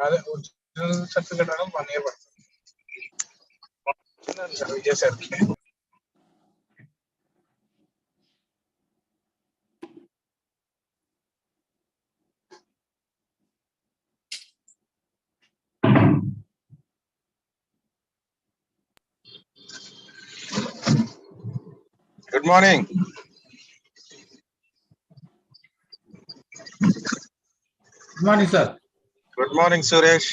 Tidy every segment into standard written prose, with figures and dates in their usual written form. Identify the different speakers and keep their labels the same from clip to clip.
Speaker 1: అదే original certificate రావడం 1 year పడుతుంది. విజయసారికి
Speaker 2: Good morning.
Speaker 3: Good morning, sir.
Speaker 2: Good morning, Suresh.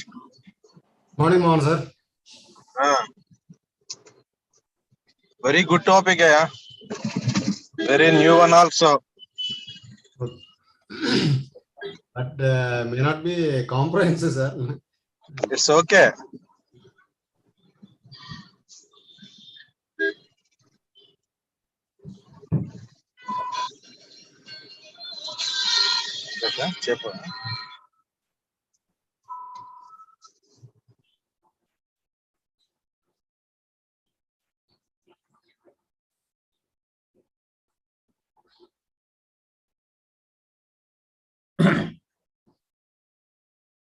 Speaker 4: Morning, Mohan, sir.
Speaker 2: Very good topic, yeah. Very new one also.
Speaker 4: But may not be comprehensive, sir.
Speaker 2: It's okay. చెప్పు.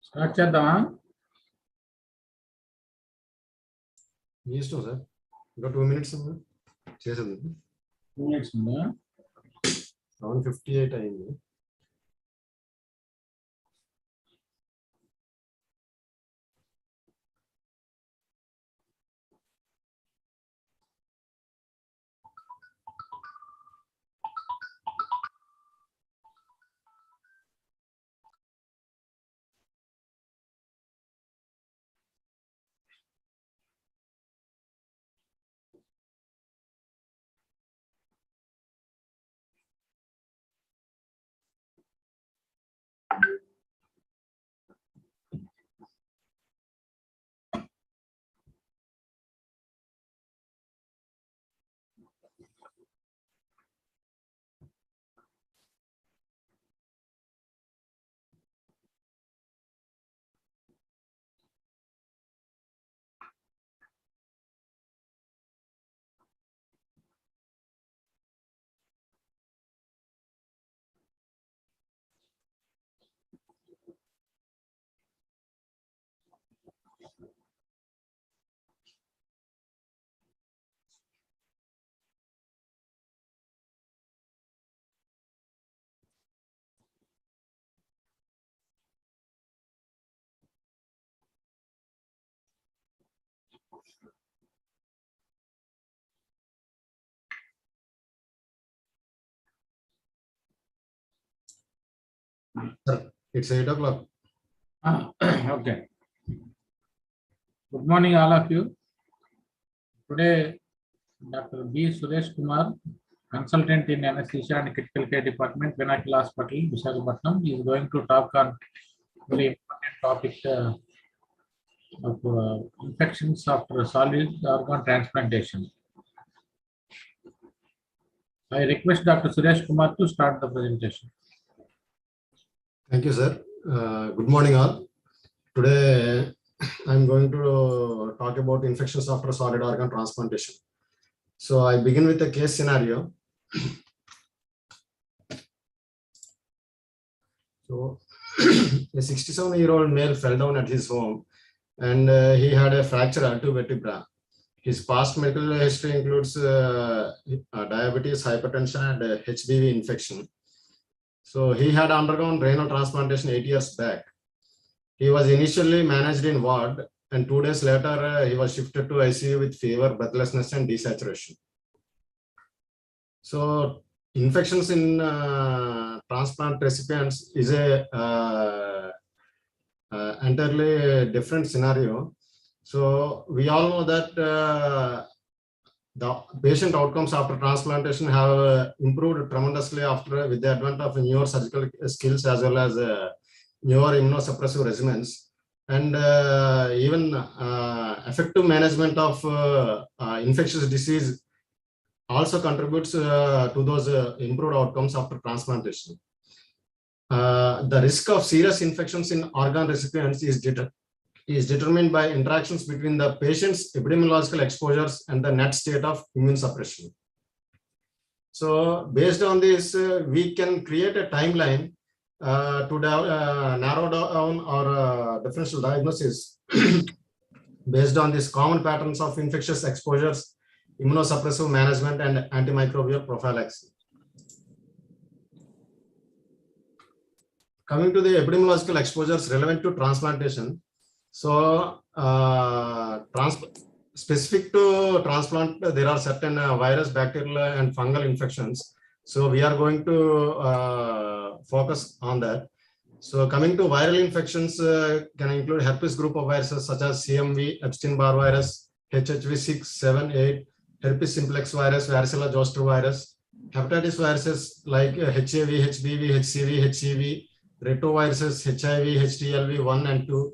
Speaker 3: Start చేద్దామా?
Speaker 4: మీ ఇష్టం sir. ఇంకా 2 minutes చేసేది.
Speaker 3: 2 minutes ఉందా?
Speaker 4: 7:58 అయింది. Sir, it's 8 o'clock.
Speaker 3: Okay. Good morning, all of you. Today, Dr. B. Suresh Kumar, consultant in anesthesia and critical care department, Pinnacle Hospital, Visakhapatnam, is going to talk on very important topic of infections after solid organ transplantation. I request Dr. Suresh Kumar to start the presentation.
Speaker 4: Thank you, sir. Good morning, all. Today, I'm going to talk about infections after solid organ transplantation. So I begin with a case scenario. So a 67-year-old male fell down at his home and he had a fracture of vertebra. His past medical history includes diabetes, hypertension, and HBV infection. So he had undergone renal transplantation 8 years back. He was initially managed in ward, and 2 days later he was shifted to ICU with fever, breathlessness, and desaturation. So infections in transplant recipients is a entirely different scenario. So we all know that the patient outcomes after transplantation have improved tremendously with the advent of newer surgical skills as well as newer immunosuppressive regimens, and even effective management of infectious disease also contributes to those improved outcomes after transplantation. The risk of serious infections in organ recipients is determined by interactions between the patient's epidemiological exposures and the net state of immune suppression. So based on this, we can create a timeline to narrow down our differential diagnosis based on these common patterns of infectious exposures, immunosuppressive management, and antimicrobial prophylaxis. Coming to the epidemiological exposures relevant to transplantation. So, specific to transplant, there are certain virus, bacterial, and fungal infections. So, we are going to focus on that. So, coming to viral infections, can include herpes group of viruses such as CMV, Epstein-Barr virus, HHV 6, 7, 8, herpes simplex virus, varicella zoster virus, hepatitis viruses like HAV, HBV, HCV, HCV, retroviruses, HIV, HTLV 1 and 2,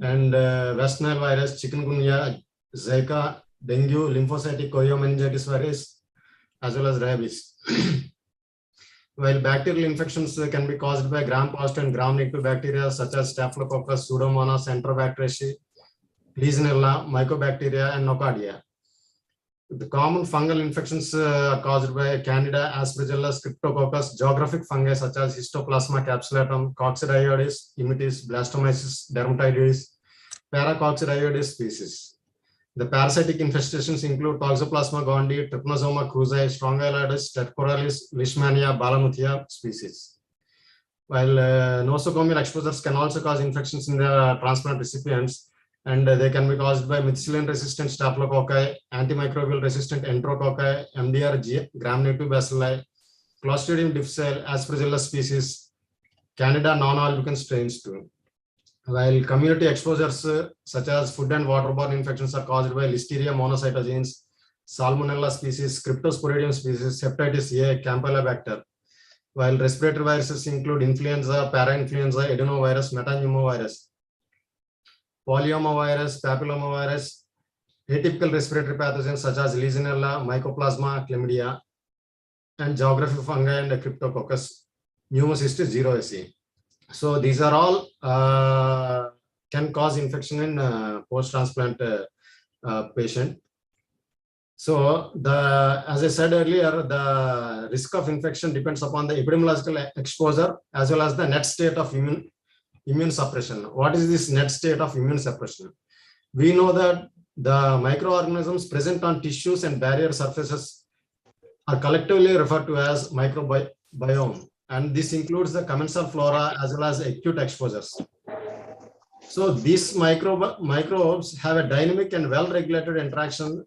Speaker 4: and West Nile virus, chikungunya, Zika, dengue, lymphocytic choriomeningitis virus, as well as rabies. While bacterial infections can be caused by gram-positive and gram-negative bacteria such as Staphylococcus, Pseudomonas, Enterobacteriaceae, Legionella, Mycobacteria, and Nocardia. The common fungal infections are caused by Candida, Aspergillus, Cryptococcus, geographic fungi such as Histoplasma capsulatum, Coccidioides, Imitis, Blastomyces, Dermatitis, Paracoccidioides species. The parasitic infestations include Toxoplasma gondii, Trypanosoma cruzi, Strongyloides, Tetcoralis, Leishmania, Balamuthia species. While nosocomial exposures can also cause infections in the transplant recipients, and they can be caused by methicillin-resistant staphylococci, antimicrobial resistant enterococci, MDR gram-negative bacilli, Clostridium difficile, Aspergillus species, Candida non-albicans strains too. While community exposures such as food and waterborne infections are caused by Listeria monocytogenes, Salmonella species, Cryptosporidium species, Hepatitis A, Campylobacter. While respiratory viruses include influenza, parainfluenza, adenovirus, metapneumovirus, polyomavirus, papillomavirus, atypical respiratory pathogens such as Legionella, Mycoplasma, Chlamydia, and geographic fungi and Cryptococcus, Pneumocystis 0 SE. So these are all can cause infection in post-transplant patient. So as I said earlier, the risk of infection depends upon the epidemiological exposure as well as the net state of immune suppression. What is this net state of immune suppression? We know that the microorganisms present on tissues and barrier surfaces are collectively referred to as microbiome, and this includes the commensal flora as well as acute exposures. So these microbes have a dynamic and well-regulated interaction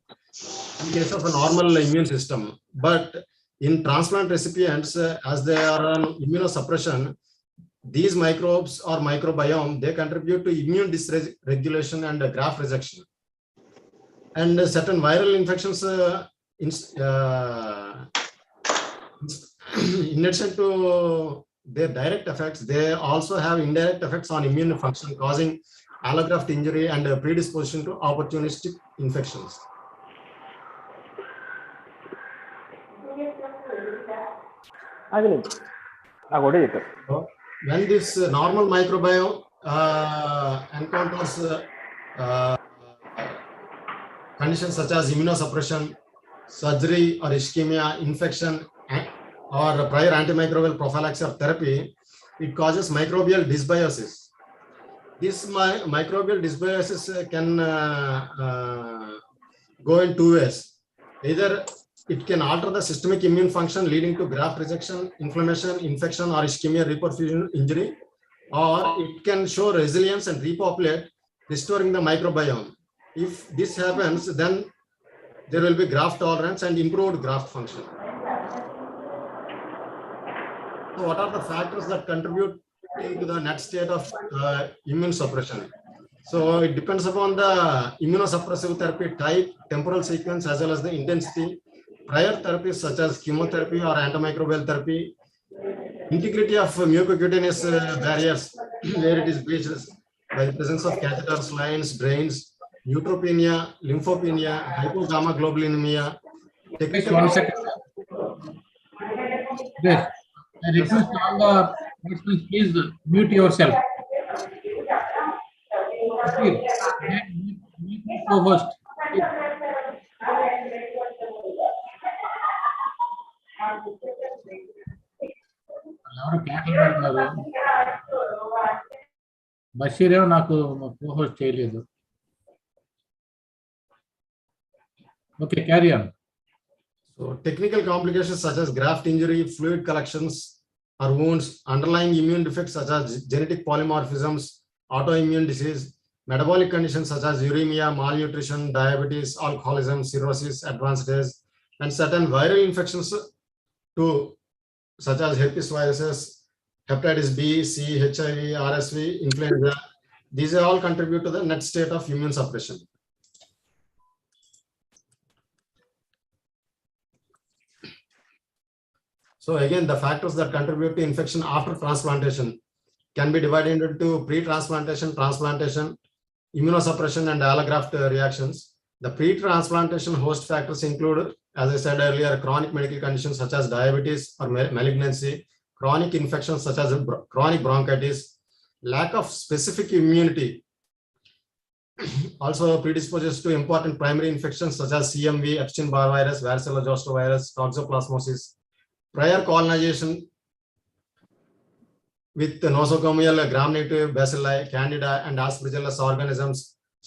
Speaker 4: in case of a normal immune system, but in transplant recipients, as they are on immunosuppression, these microbes or microbiome, they contribute to immune dysregulation and graft rejection. And certain viral infections, in addition to their direct effects, they also have indirect effects on immune function, causing allograft injury and predisposition to opportunistic infections. When this normal microbiome encounters conditions such as immunosuppression, surgery or ischemia, infection, or prior antimicrobial prophylaxis or therapy, it causes microbial dysbiosis. This microbial dysbiosis can go in two ways. Either it can alter the systemic immune function, leading to graft rejection, inflammation, infection, or ischemia, reperfusion, injury, or it can show resilience and repopulate, restoring the microbiome. If this happens, then there will be graft tolerance and improved graft function. So what are the factors that contribute to the net state of immune suppression? So it depends upon the immunosuppressive therapy type, temporal sequence, as well as the intensity. Prior therapies such as chemotherapy or antimicrobial therapy, integrity of mucocutaneous barriers, where it is breached by the presence of catheters, lines, drains, neutropenia, lymphopenia, hypogammaglobulinemia.
Speaker 3: Just 1 second. Yes. I request all the participants, please mute yourself. Okay. Co-host. Basheer ఏమో నాకు co-host చేయలేదు. Okay, carry on.
Speaker 4: So technical complications such as graft injury, fluid collections or wounds, underlying immune defects such as genetic polymorphisms, autoimmune disease, metabolic conditions such as uremia, malnutrition, diabetes, alcoholism, cirrhosis, advanced age, and certain viral infections too, such as herpes viruses, hepatitis B, C, HIV, RSV, influenza. These all contribute to the net state of immune suppression. So again, the factors that contribute to infection after transplantation can be divided into pre-transplantation, transplantation, immunosuppression, and allograft reactions. The pre-transplantation host factors include, as I said earlier, chronic medical conditions such as diabetes or malignancy, chronic infections such as chronic bronchitis, lack of specific immunity also predisposes to important primary infections such as CMV, Epstein-Barr virus, varicella zoster virus, toxoplasmosis, prior colonization with nosocomial gram-negative bacilli, candida, and aspergillus organisms,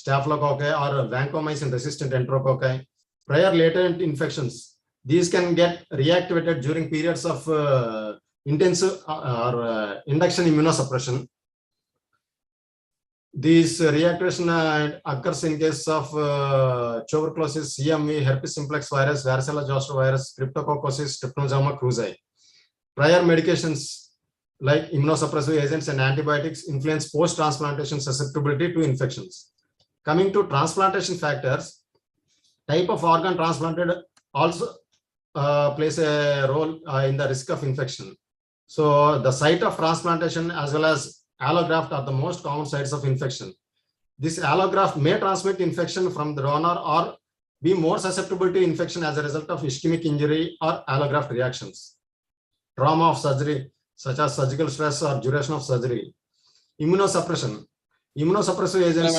Speaker 4: staphylococci or vancomycin resistant enterococci, prior latent infections. These can get reactivated during periods of intensive or induction immunosuppression. This reactivation occurs in case of tuberculosis, CMV, herpes simplex virus, varicella zoster virus, cryptococcosis, Trypanosoma cruzi. Prior medications like immunosuppressive agents and antibiotics influence post-transplantation susceptibility to infections. Coming to transplantation factors, type of organ transplanted also plays a role in the risk of infection. So the site of transplantation as well as allograft are the most common sites of infection. This allograft may transmit infection from the donor or be more susceptible to infection as a result of ischemic injury or allograft reactions. Trauma of surgery, such as surgical stress or duration of surgery. Immunosuppression. Immunosuppressive agents.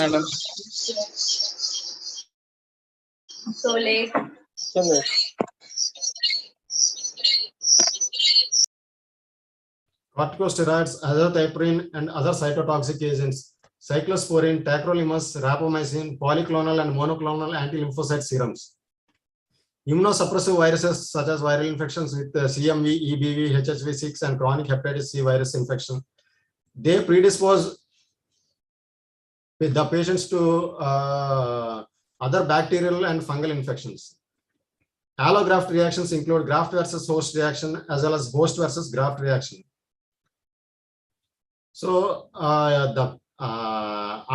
Speaker 5: So late.
Speaker 4: Corticosteroids, azathioprine, and other cytotoxic agents, cyclosporine, tacrolimus, rapamycin, polyclonal and monoclonal anti-lymphocyte serums. Immunosuppressive viruses such as viral infections with CMV, EBV, HHV6, and chronic hepatitis C virus infection. They predispose the patients to other bacterial and fungal infections. Allograft reactions include graft versus host reaction as well as host versus graft reaction. So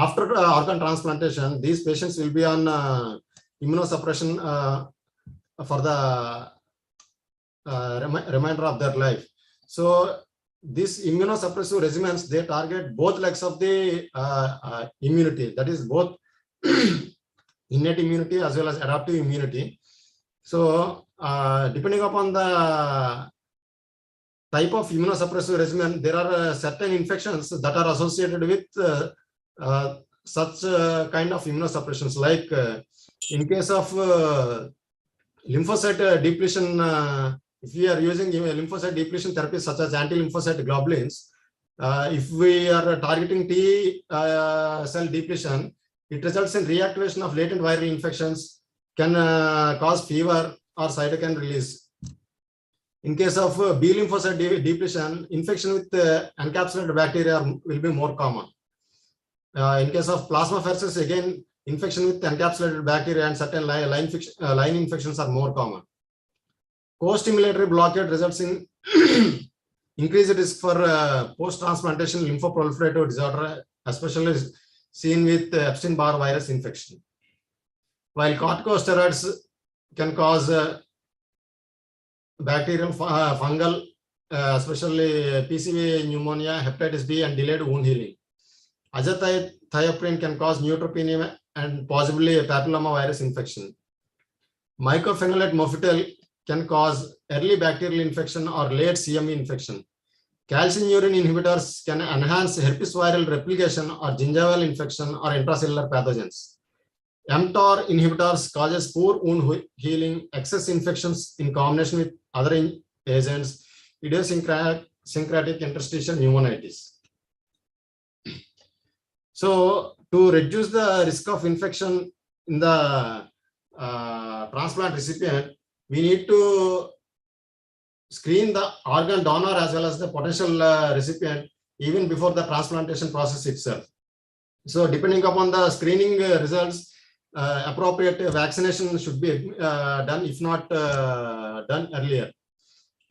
Speaker 4: after organ transplantation, these patients will be on immunosuppression for the remainder of their life. So these immunosuppressive regimens, they target both legs of the immunity, that is both innate immunity as well as adaptive immunity. So depending upon the type of immunosuppressive regimen, there are certain infections that are associated with such kind of immunosuppressions. Like in case of lymphocyte depletion, if we are using lymphocyte depletion therapies such as anti-lymphocyte globulins, if we are targeting T cell depletion, it results in reactivation of latent viral infections, can cause fever or cytokine release. In case of B lymphocyte depletion, infection with encapsulated bacteria will be more common. In case of plasmapheresis, again, infection with encapsulated bacteria and certain line infections are more common. Co-stimulatory blockade results in increased risk for post-transplantation lymphoproliferative disorder, especially seen with Epstein-Barr virus infection. While corticosteroids can cause bacterial, fungal, especially PCV pneumonia, hepatitis B, and delayed wound healing. Azathioprine can cause neutropenia and possibly a papillomavirus infection. Mycophenolate mofetil can cause early bacterial infection or late CMV infection. Calcineurin inhibitors can enhance herpes viral replication or gingival infection or intracellular pathogens. mTOR inhibitors causes poor wound healing, excess infections in combination with other agents, idiosyncratic interstitial pneumonitis. So to reduce the risk of infection in the transplant recipient, we need to screen the organ donor as well as the potential recipient even before the transplantation process itself. So depending upon the screening results, appropriate vaccination should be done, if not done earlier.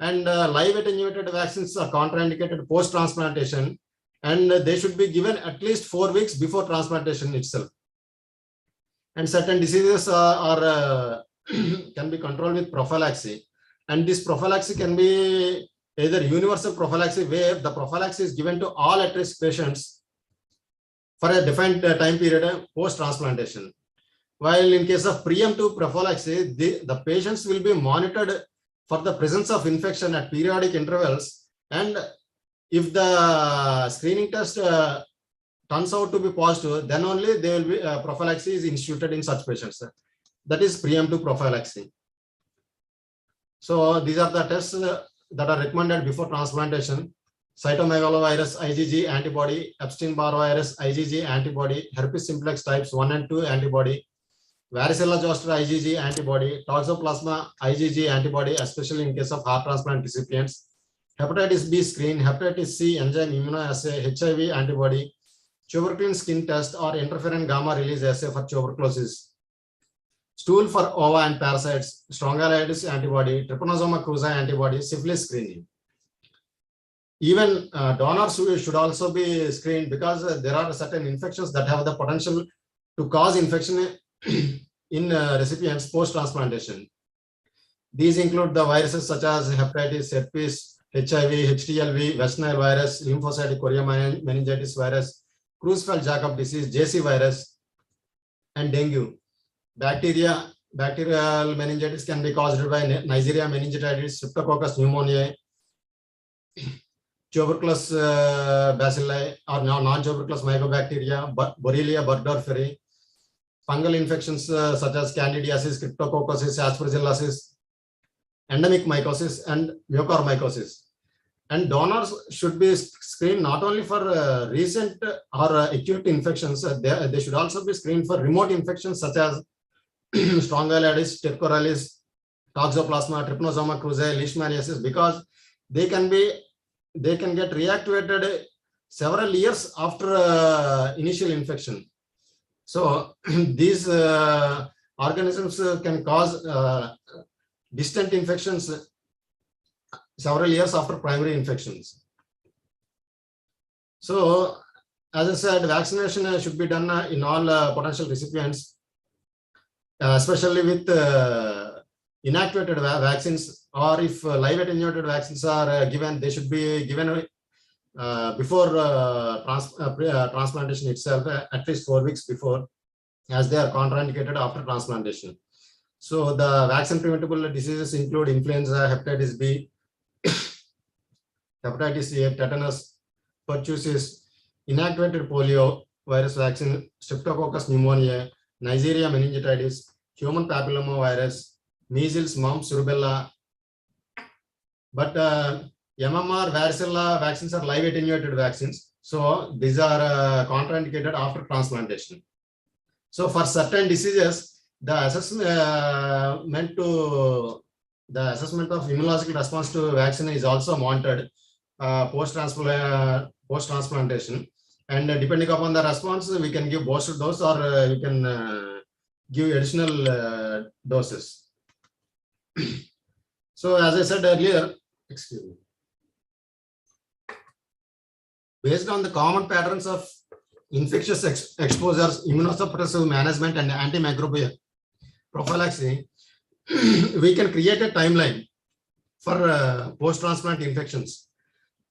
Speaker 4: And live attenuated vaccines are contraindicated post-transplantation, and they should be given at least 4 weeks before transplantation itself. And certain diseases can be controlled with prophylaxis. And this prophylaxis can be either universal prophylaxis, where the prophylaxis is given to all at-risk patients for a defined time period post-transplantation. While in case of preemptive prophylaxis, the patients will be monitored for the presence of infection at periodic intervals. And if the screening test turns out to be positive, then only they will be prophylaxis is instituted in such patients. That is preemptive prophylaxis. So these are the tests that are recommended before transplantation: cytomegalovirus IgG antibody, Epstein-Barr virus IgG antibody, herpes simplex types 1 and 2 antibody, varicella zoster IgG antibody, toxoplasma IgG antibody, especially in case of heart transplant recipients, hepatitis B screen, hepatitis C enzyme immunoassay, HIV antibody, tuberculin skin test or interferon gamma release assay for tuberculosis, stool for ova and parasites, strongyloides antibody, trypanosoma cruzi antibody, syphilis screening. Even donors should also be screened, because there are certain infections that have the potential to cause infection in recipients post-transplantation. These include the viruses such as hepatitis, herpes, HIV, HTLV, West Nile virus, lymphocytic chorea meningitis virus, Creutzfeldt-Jakob disease, JC virus, and dengue. Bacterial meningitis can be caused by Neisseria meningitidis, Streptococcus pneumoniae, tuberculous bacilli or non-tuberculous mycobacteria, Borrelia burgdorferi, fungal infections such as candidiasis, cryptococcosis, aspergillosis, endemic mycosis, and mucormycosis. And donors should be screened not only for recent or acute infections, they should also be screened for remote infections such as strongyloides, stercoralis, toxoplasma, trypanosoma cruzi, leishmaniasis, because they can get reactivated several years after initial infection. So these organisms can cause distant infections several years after primary infections. So, as I said, vaccination should be done in all potential recipients, especially with inactivated vaccines, or if live attenuated vaccines are given, they should be given before transplantation itself, at least 4 weeks before, as they are contraindicated after transplantation. So the vaccine preventable diseases include influenza, hepatitis B, hepatitis A, tetanus, pertussis, inactivated polio virus vaccine, Streptococcus pneumoniae, Neisseria meningitidis, human papilloma virus, measles, mumps, rubella. But MMR, varicella vaccines are live attenuated vaccines. So these are contraindicated after transplantation. So for certain diseases, the assessment of immunological response to vaccine is also monitored post-transplantation. And depending upon the response, we can give booster dose, or we can give additional doses. So as I said earlier, excuse me, based on the common patterns of infectious exposures, immunosuppressive management, and antimicrobial prophylaxis, we can create a timeline for post-transplant infections.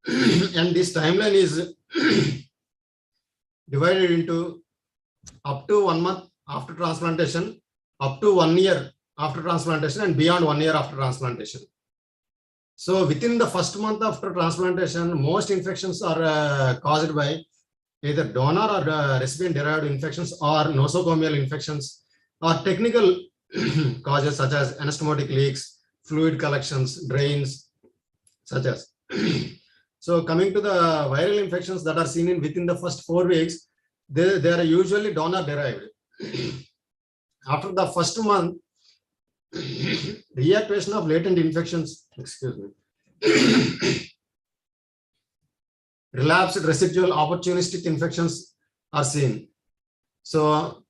Speaker 4: And this timeline is divided into up to 1 month after transplantation, up to 1 year after transplantation, and beyond 1 year after transplantation. So within the first month after transplantation, most infections are caused by either donor or recipient derived infections, or nosocomial infections, or technical causes such as anastomotic leaks, fluid collections, drains, such as. So coming to the viral infections that are seen within the first 4 weeks, they are usually donor derived. After the first month, reactivation of latent infections, relapsed residual opportunistic infections are seen. So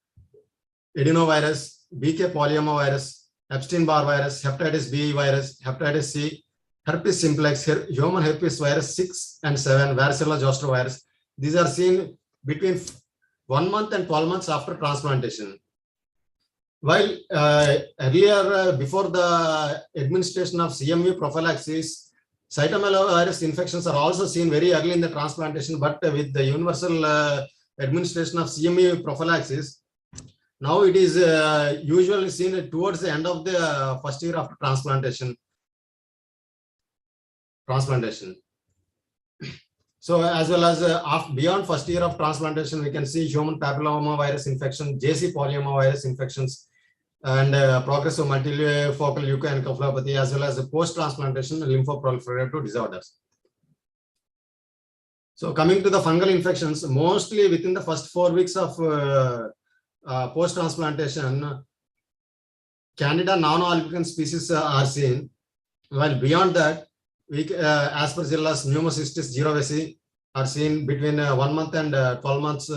Speaker 4: adenovirus, BK polyomavirus, Epstein-Barr virus, hepatitis B virus, hepatitis C, herpes simplex, human herpes virus 6 and 7, varicella zoster virus. These are seen between 1 month and 12 months after transplantation. While earlier, before the administration of CMV prophylaxis, cytomegalovirus infections are also seen very early in the transplantation, but with the universal administration of CMV prophylaxis, now it is usually seen towards the end of the first year after transplantation. So as well as beyond first year of transplantation, we can see human papillomavirus infection, JC polyomavirus infections, and progressive multifocal leukoencephalopathy, as well as post-transplantation lymphoproliferative disorders. So coming to the fungal infections, mostly within the first 4 weeks of post-transplantation, Candida nano-albicans species are seen, while beyond that, Aspergillus pneumocystis girovesi are seen between 1 month and 12 months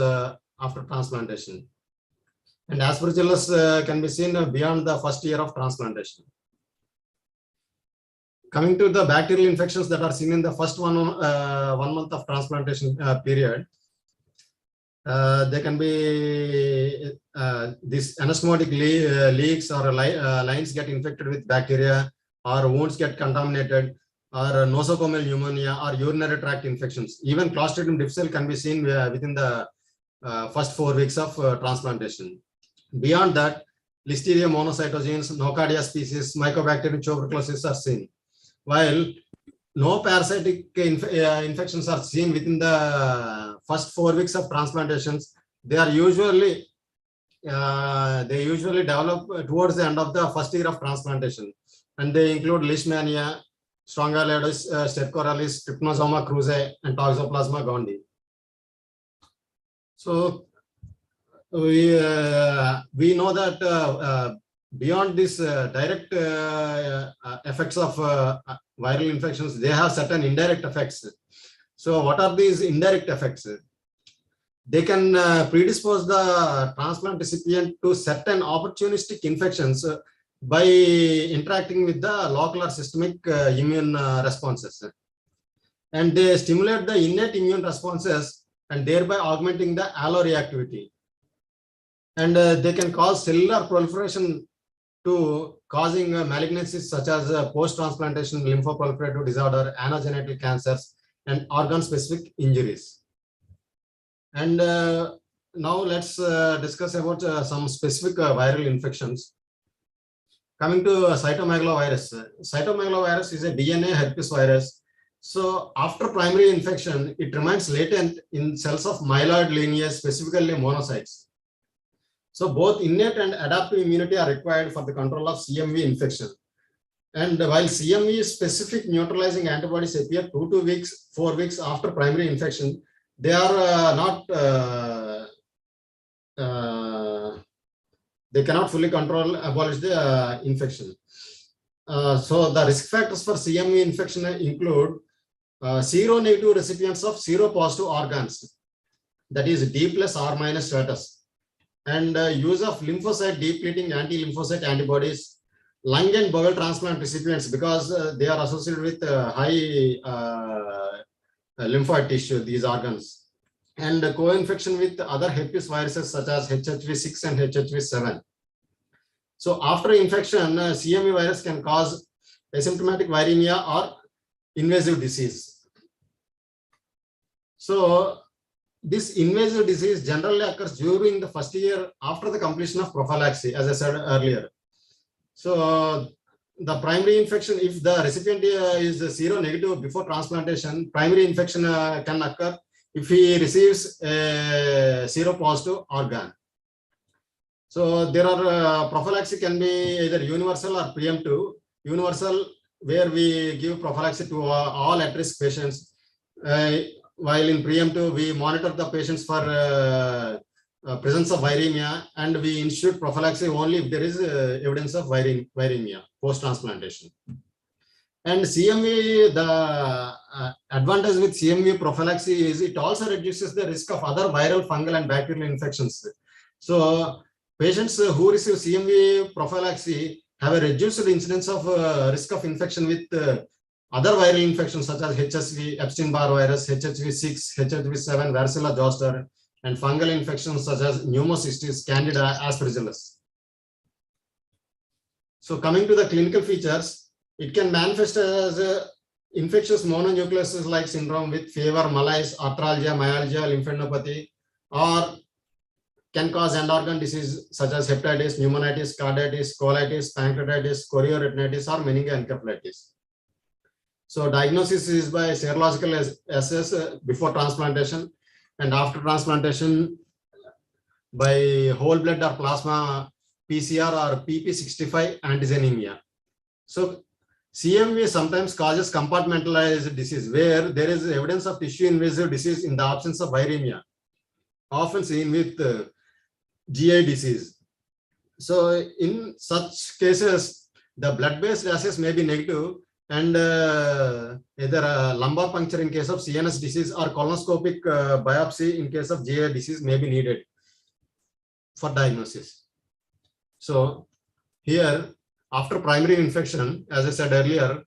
Speaker 4: after transplantation. And Aspergillus can be seen beyond the first year of transplantation. Coming to the bacterial infections that are seen in the first 1 month of transplantation period, they can be these anosmotic leaks or lines get infected with bacteria, or wounds get contaminated, or nosocomial pneumonia, or urinary tract infections. Even Clostridium difficile can be seen within the first 4 weeks of transplantation. Beyond that, Listeria monocytogenes, Nocardia species, Mycobacterium tuberculosis are seen. While no parasitic infections are seen within the first 4 weeks of transplantations, they are usually develop towards the end of the first year of transplantation, and they include Leishmania, Strongyloides stercoralis, Trypanosoma cruzi, and Toxoplasma gondii. So we know that beyond this direct effects of viral infections, they have certain indirect effects. So what are these indirect effects? They can predispose the transplant recipient to certain opportunistic infections by interacting with the local or systemic immune responses. And they stimulate the innate immune responses and thereby augmenting the alloreactivity. And they can cause cellular proliferation to causing malignancies such as post-transplantation lymphoproliferative disorder, anogenital cancers, and organ-specific injuries. And now let's discuss about some specific viral infections. Coming to cytomegalovirus. Cytomegalovirus is a DNA herpes virus. So after primary infection, it remains latent in cells of myeloid lineage, specifically monocytes. So both innate and adaptive immunity are required for the control of CMV infection. And while CMV specific neutralizing antibodies appear 2 to 4 weeks after primary infection, they are not, they cannot fully abolish the infection. So the risk factors for CMV infection include seronegative recipients of seropositive organs, that is D plus or minus status, and use of lymphocyte depleting anti-lymphocyte antibodies, lung and bowel transplant recipients, because they are associated with high lymphoid tissue, these organs, and co-infection with other herpes viruses such as HHV6 and HHV7. So after infection, CMV virus can cause asymptomatic viremia or invasive disease. So this invasive disease generally occurs during the first year after the completion of prophylaxis, as I said earlier. So the primary infection, if the recipient is seronegative before transplantation, primary infection can occur if he receives a seropositive organ. So there are prophylaxis can be either universal or preemptive. Universal, where we give prophylaxis to all at-risk patients. while in preemptive, we monitor the patients for presence of viremia, and we institute prophylaxis only if there is evidence of viremia post-transplantation. And CMV, the advantage with CMV prophylaxis is it also reduces the risk of other viral, fungal, and bacterial infections. So patients who receive CMV prophylaxis have a reduced incidence of risk of infection with other viral infections such as HSV, Epstein-Barr virus, HHV6, HHV7, varicella zoster, and fungal infections such as pneumocystis, Candida, aspergillus. So coming to the clinical features, it can manifest as infectious mononucleosis-like syndrome with fever, malaise, arthralgia, myalgia, lymphadenopathy, or can cause end-organ disease such as hepatitis, pneumonitis, carditis, colitis, pancreatitis, chorioretinitis, or meningoencephalitis. So diagnosis is by serological assess before transplantation, and after transplantation by whole blood or plasma PCR or PP65 antigenemia. So CMV sometimes causes compartmentalized disease where there is evidence of tissue invasive disease in the absence of viremia, often seen with GI disease. So in such cases, the blood-based assays may be negative, and either a lumbar puncture in case of CNS disease or colonoscopic biopsy in case of GI disease may be needed for diagnosis. So here, after primary infection, as I said earlier,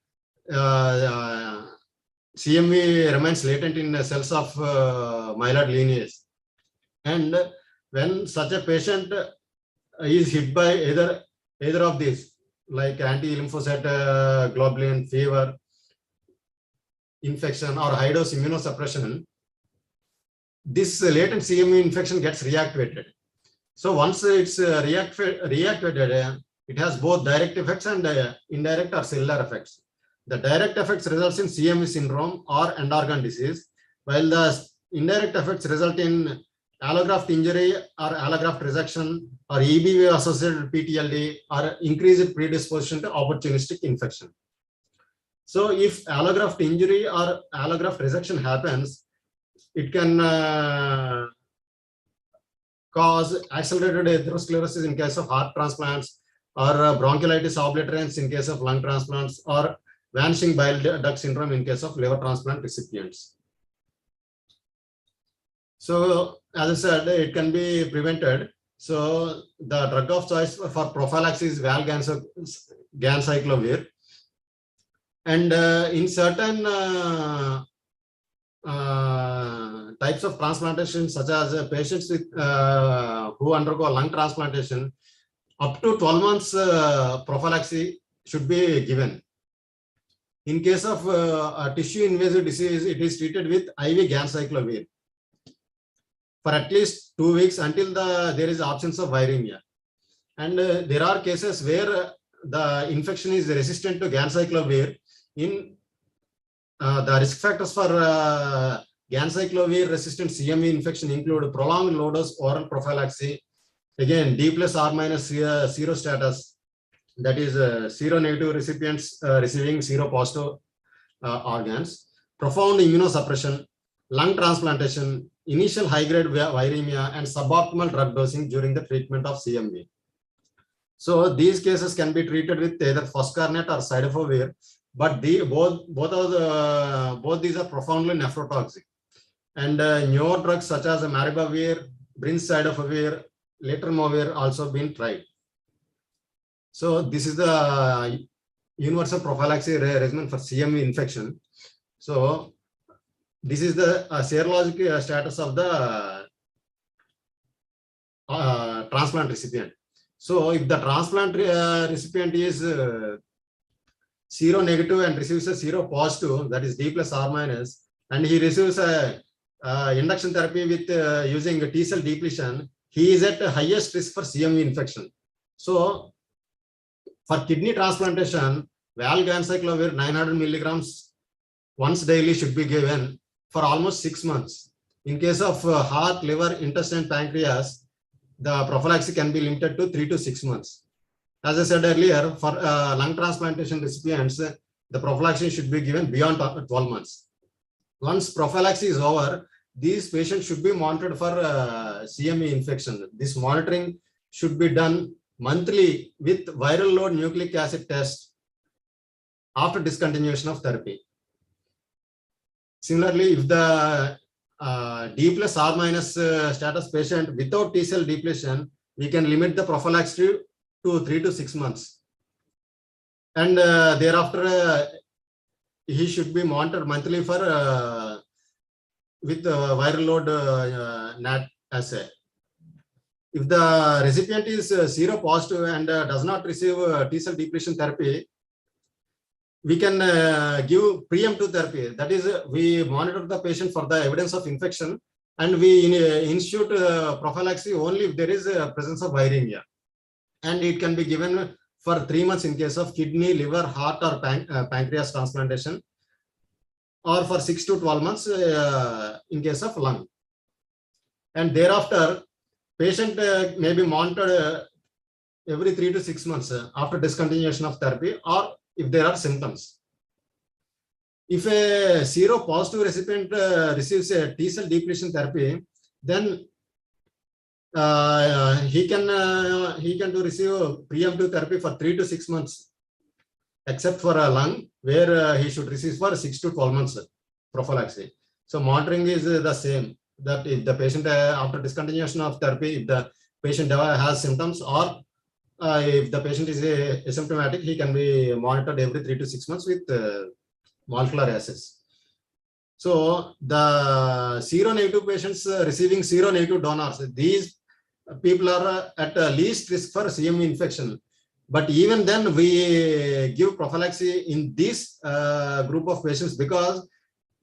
Speaker 4: CMV remains latent in the cells of myeloid lineage. And when such a patient is hit by either of these, like anti-lymphocyte globulin, fever, infection, or high-dose immunosuppression, this latent CMV infection gets reactivated. So once it's reactivated, it has both direct effects and indirect or cellular effects. The direct effects results in CMV syndrome or end-organ disease, while the indirect effects result in allograft injury or allograft rejection or EBV associated PTLD or increased predisposition to opportunistic infection. So if allograft injury or allograft rejection happens, it can cause accelerated atherosclerosis in case of heart transplants, or bronchiolitis obliterans in case of lung transplants, or vanishing bile duct syndrome in case of liver transplant recipients. So as I said, it can be prevented. So the drug of choice for prophylaxis is valganciclovir. And in certain types of transplantation, such as patients with who undergo lung transplantation, up to 12 months prophylaxis should be given. In case of a tissue invasive disease, it is treated with IV ganciclovir for at least 2 weeks until there is absence of viremia. And there are cases where the infection is resistant to ganciclovir. In the risk factors for ganciclovir resistant CMV infection include prolonged low-dose oral prophylaxis, again D plus or minus serostatus, that is seronegative recipients receiving seropositive organs, profound immunosuppression, lung transplantation, initial high-grade viremia, and suboptimal drug dosing during the treatment of CMV. So these cases can be treated with either foscarnet or cidofovir, but both these are profoundly nephrotoxic. And newer drugs such as maribavir, brincidofovir, letermovir also been tried. So this is the universal prophylaxis regimen for CMV infection. So this is the serologic status of the transplant recipient. So if the transplant recipient is seronegative and receives a seropositive, that is D plus or minus, and he receives a induction therapy with using T cell depletion, he is at highest risk for CMV infection. So for kidney transplantation, valganciclovir 900 milligrams once daily should be given for almost 6 months. In case of heart, liver, intestine, pancreas, the prophylaxis can be limited to 3 to 6 months. As I said earlier, for lung transplantation recipients, the prophylaxis should be given beyond 12 months. Once prophylaxis is over, these patients should be monitored for CME infection. This monitoring should be done monthly with viral load nucleic acid test after discontinuation of therapy. Similarly, if the D plus or minus status patient without T cell depletion, we can limit the prophylaxis to 3 to 6 months. And thereafter, he should be monitored monthly for with viral load NAT assay. If the recipient is seropositive and does not receive T cell depletion therapy, we can give preemptive therapy. That is, we monitor the patient for the evidence of infection, and we institute prophylaxis only if there is a presence of viremia. And it can be given for 3 months in case of kidney, liver, heart, or pancreas transplantation, or for 6 to 12 months in case of lung. And thereafter, patient may be monitored every 3 to 6 months after discontinuation of therapy, or if there are symptoms. If a seropositive recipient receives a T cell depletion therapy, then he can receive preemptive therapy for 3 to 6 months, except for a lung, where he should receive for 6 to 12 months prophylaxis. So monitoring is the same. That if the patient after discontinuation of therapy, if the patient has symptoms, or if the patient is asymptomatic, he can be monitored every 3 to 6 months with molecular assays. So the seronegative patients receiving seronegative donors, these people are at least risk for CMV infection. But even then, we give prophylaxis in this group of patients because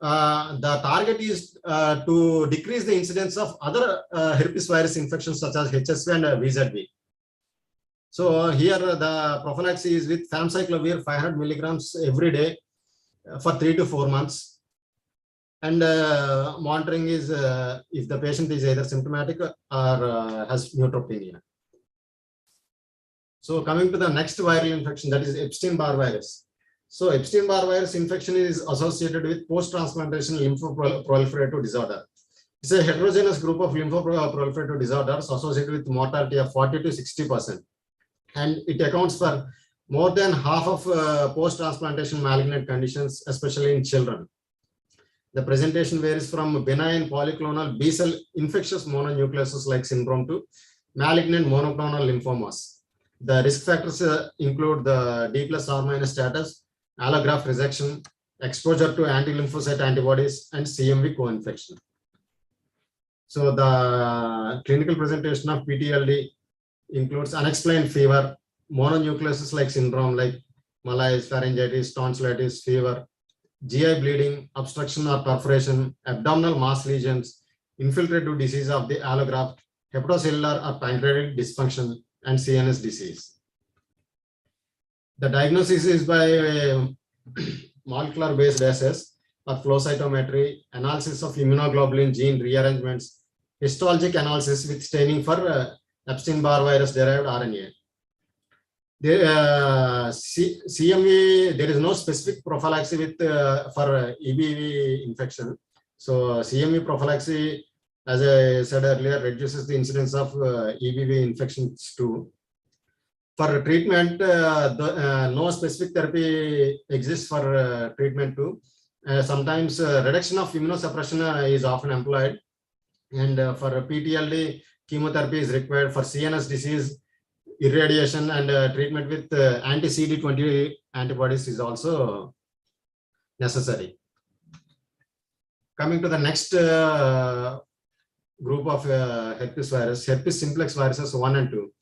Speaker 4: the target is to decrease the incidence of other herpes virus infections such as HSV and VZV. So here the prophylaxis is with famciclovir 500 milligrams every day for 3 to 4 months. And monitoring is if the patient is either symptomatic or has neutropenia. So coming to the next viral infection, that is Epstein-Barr virus. So Epstein-Barr virus infection is associated with post-transplantation lymphoproliferative disorder. It's a heterogeneous group of lymphoproliferative disorders associated with mortality of 40 to 60%. And it accounts for more than half of post-transplantation malignant conditions, especially in children. The presentation varies from benign polyclonal B-cell infectious mononucleosis-like syndrome to malignant monoclonal lymphomas. The risk factors include the D plus or minus status, allograft rejection, exposure to anti-lymphocyte antibodies, and CMV co-infection. So the clinical presentation of PTLD includes unexplained fever, mononucleosis-like syndrome like malaise, pharyngitis, tonsillitis, fever, GI bleeding, obstruction or perforation, abdominal mass lesions, infiltrative disease of the allograft, hepatocellular or pancreatic dysfunction, and CNS disease. The diagnosis is by molecular based assays or flow cytometry, analysis of immunoglobulin gene rearrangements, histologic analysis with staining for Epstein-Barr virus derived RNA. CMV, there is no specific prophylaxis with for EBV infection. So CMV prophylaxis, as I said earlier, reduces the incidence of EBV infections too. For treatment, no specific therapy exists for treatment too. Sometimes reduction of immunosuppression is often employed, and for PTLD, chemotherapy is required. For CNS disease, irradiation and treatment with anti-CD20 antibodies is also necessary. Coming to the next group of herpes virus, herpes simplex viruses 1 and 2.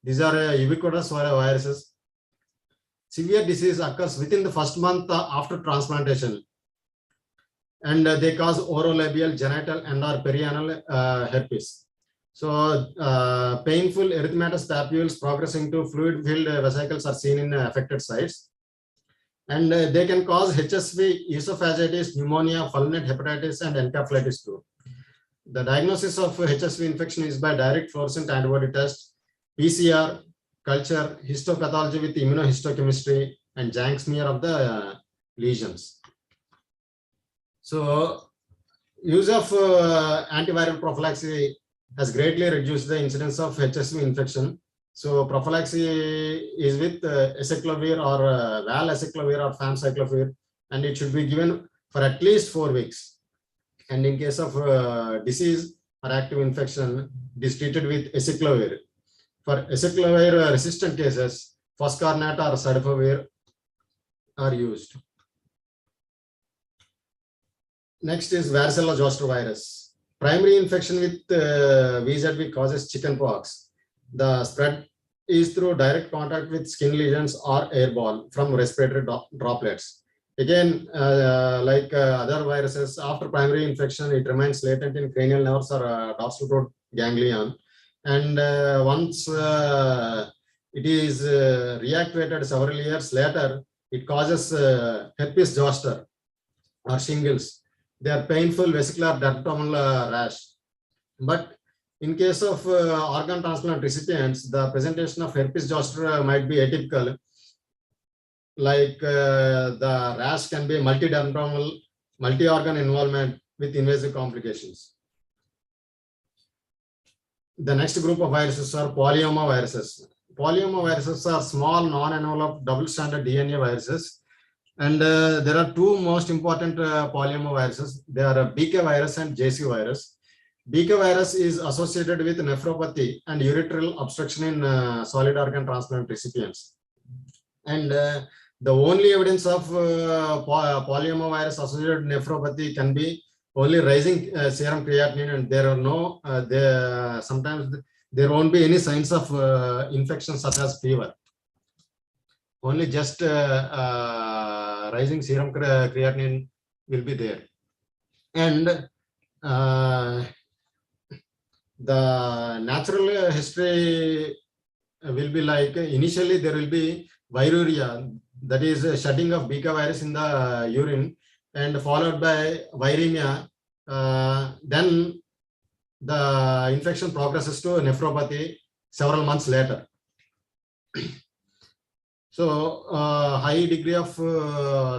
Speaker 4: These are ubiquitous viruses. Severe disease occurs within the first month after transplantation, and they cause orolabial, genital, and or perianal herpes. So painful erythematous papules progressing to fluid-filled vesicles are seen in affected sites. And they can cause HSV, esophagitis, pneumonia, fulminant hepatitis, and encephalitis too. The diagnosis of HSV infection is by direct fluorescent antibody test, PCR, culture, histopathology with immunohistochemistry, and Jank smear of the lesions. So use of antiviral prophylaxis has greatly reduced the incidence of HSV infection. So prophylaxis is with acyclovir or valacyclovir or famciclovir, and it should be given for at least 4 weeks. And in case of disease or active infection, it is treated with acyclovir. For acyclovir resistant cases, foscarnet or cidofovir are used. Next is varicella zoster virus. Primary infection with VZV causes chickenpox. The spread is through direct contact with skin lesions or airborne from respiratory droplets. Again, like other viruses, after primary infection, it remains latent in cranial nerves or dorsal root ganglion. And once it is reactivated several years later, it causes herpes zoster or shingles. They are painful vesicular dermatomal rash. But in case of organ transplant recipients, the presentation of herpes zoster might be atypical. Like the rash can be multidermal, multi-organ involvement with invasive complications. The next group of viruses are polyoma viruses. Polyoma viruses are small non-enveloped double-stranded DNA viruses. And there are two most important polyoma viruses. They are BK virus and JC virus. BK virus is associated with nephropathy and ureteral obstruction in solid organ transplant recipients. And the only evidence of polyoma virus associated nephropathy can be only rising serum creatinine, and there are no, sometimes there won't be any signs of infection such as fever. Only just rising serum creatinine will be there. And the natural history will be like, initially there will be viruria, that is shedding of Bika virus in the urine, and followed by viremia. Then the infection progresses to nephropathy several months later. So high degree of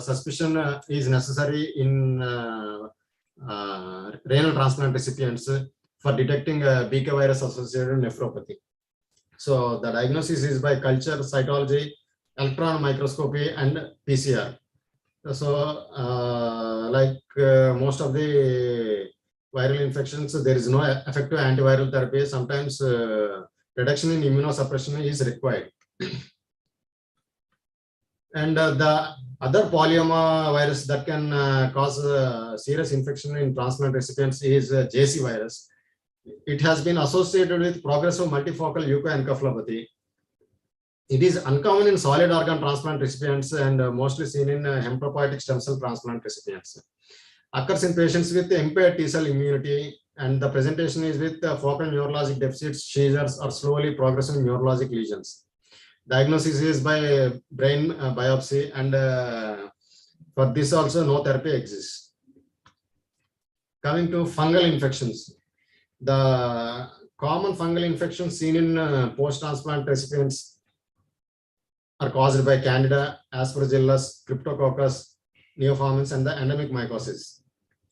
Speaker 4: suspicion is necessary in renal transplant recipients for detecting Bika virus associated nephropathy. So the diagnosis is by culture, cytology, electron microscopy, and PCR. So like most of the viral infections, there is no effective antiviral therapy. Sometimes reduction in immunosuppression is required. And the other polyoma virus that can cause serious infection in transplant recipients is JC virus. It has been associated with progressive multifocal leukoencephalopathy. It is uncommon in solid organ transplant recipients and mostly seen in hematopoietic stem cell transplant recipients. Occurs in patients with impaired T cell immunity, and the presentation is with focal neurologic deficits, seizures, or slowly progressive neurologic lesions. Diagnosis is by brain biopsy, and for this also no therapy exists. Coming to fungal infections. The common fungal infections seen in post-transplant recipients are caused by Candida, Aspergillus, Cryptococcus, neoformans, and the endemic mycosis.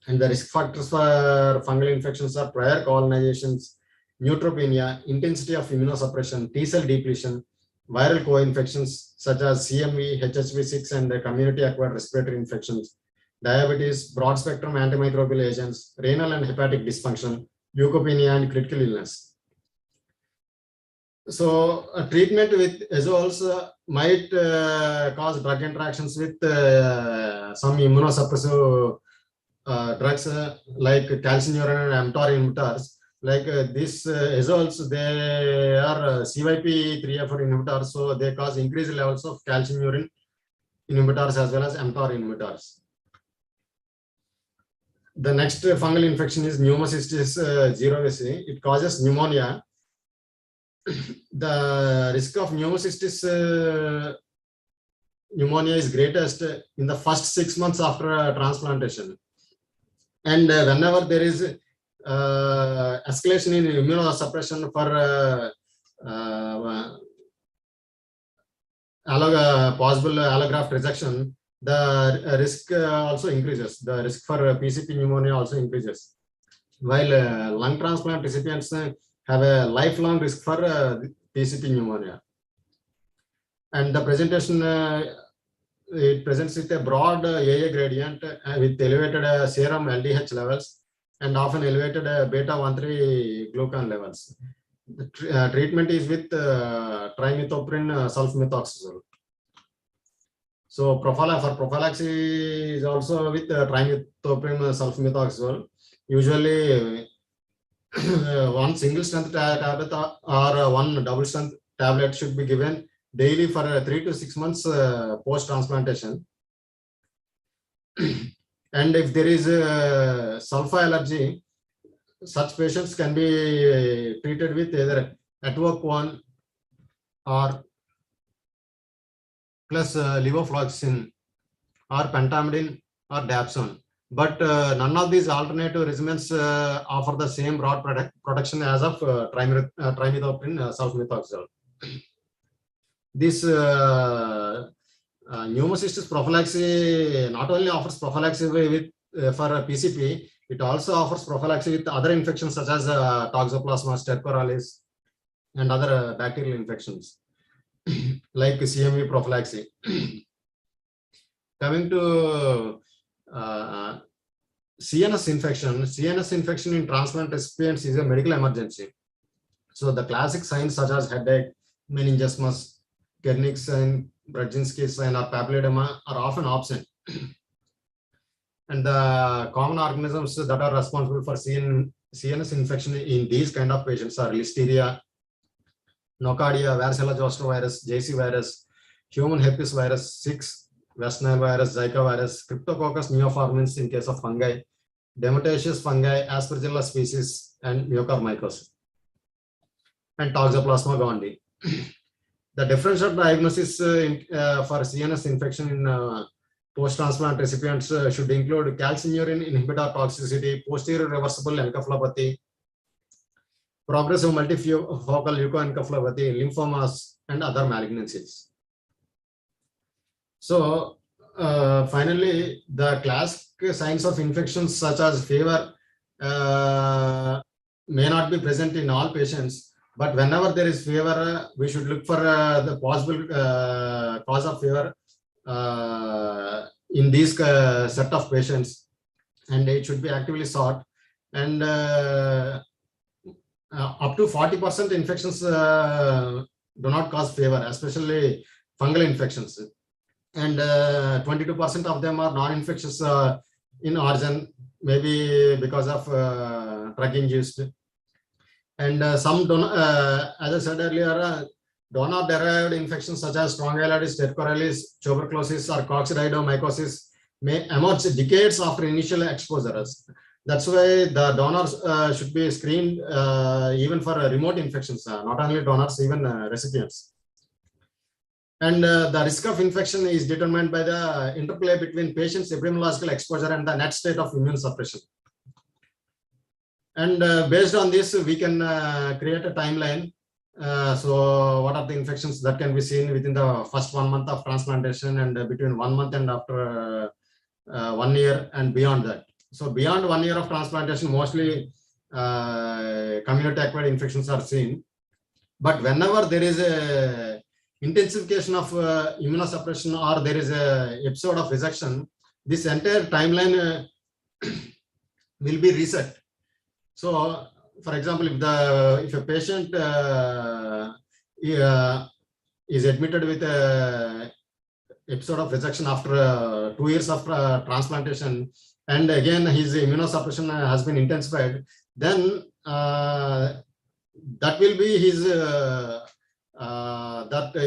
Speaker 4: And the risk factors for fungal infections are prior colonizations, neutropenia, intensity of immunosuppression, T cell depletion, viral co-infections such as CMV, HHV6, and community-acquired respiratory infections, diabetes, broad-spectrum antimicrobial agents, renal and hepatic dysfunction, leukopenia, and critical illness. So treatment with azoles might cause drug interactions with some immunosuppressive drugs like calcineurin and mTOR inhibitors. Like these azoles, they are CYP3A4 inhibitors, so they cause increased levels of calcineurin inhibitors as well as mTOR inhibitors. The next fungal infection is pneumocystis jirovecii. It causes pneumonia. The risk of pneumocystis pneumonia is greatest in the first 6 months after transplantation. And whenever there is escalation in immunosuppression for possible allograft rejection, the risk also increases. The risk for PCP pneumonia also increases. While lung transplant recipients have a lifelong risk for PCP pneumonia. And the presentation, it presents with a broad AA gradient with elevated serum LDH levels and often elevated beta-1,3 glucan levels. The treatment is with trimethoprim sulfamethoxazole. So for prophylaxis is also with trimethoprim sulfamethoxazole. Usually one single strength tablet or one double strength tablet should be given daily for 3 to 6 months post transplantation. And if there is sulfa allergy, such patients can be treated with either atovaquone or plus levofloxacin or pentamidine or dapsone. But none of these alternative regimens offer the same broad protection as of trimethoprim sulfamethoxazole. This pneumocystis prophylaxis not only offers prophylaxis with for PCP, it also offers prophylaxis with other infections such as Toxoplasma stercoralis and other bacterial infections like CMV prophylaxis. Coming to CNS infection in transplant recipients is a medical emergency. So the classic signs such as headache, meningismus, Kernick sign, Brudzinski sign, or papilledema are often absent. And the common organisms that are responsible for CNS infection in these kind of patients are Listeria, Nocardia, varicella zoster virus, JC virus, human herpes virus 6, West Nile virus, Zika virus, Cryptococcus neoformans in case of fungi, Demataceous fungi, Aspergillus species, and mucormycosis, and Toxoplasma gondii. The differential diagnosis for CNS infection in post-transplant recipients should include calcineurin inhibitor toxicity, posterior reversible encephalopathy, progressive multifocal leukoencephalopathy, lymphomas, and other malignancies. So finally, the classic signs of infections such as fever may not be present in all patients, but whenever there is fever, we should look for the possible cause of fever in these set of patients, and it should be actively sought. And up to 40% infections do not cause fever, especially fungal infections, and 22% of them are non-infectious in origin, maybe because of drug-induced. And some, as I said earlier, donor-derived infections such as Strongyloides stercoralis, tuberculosis, or coccidioidomycosis may emerge decades after initial exposures. That's why the donors should be screened even for remote infections, not only donors, even recipients. And the risk of infection is determined by the interplay between patient's epidemiological exposure and the net state of immune suppression. And based on this, we can create a timeline. So what are the infections that can be seen within the first 1 month of transplantation, and between 1 month and after 1 year and beyond that. So beyond 1 year of transplantation, mostly community acquired infections are seen. But whenever there is a intensification of immunosuppression or there is a episode of resection, this entire timeline will be reset. So, for example, if a patient is admitted with a episode of rejection after 2 years of transplantation, and again his immunosuppression has been intensified, then that will be his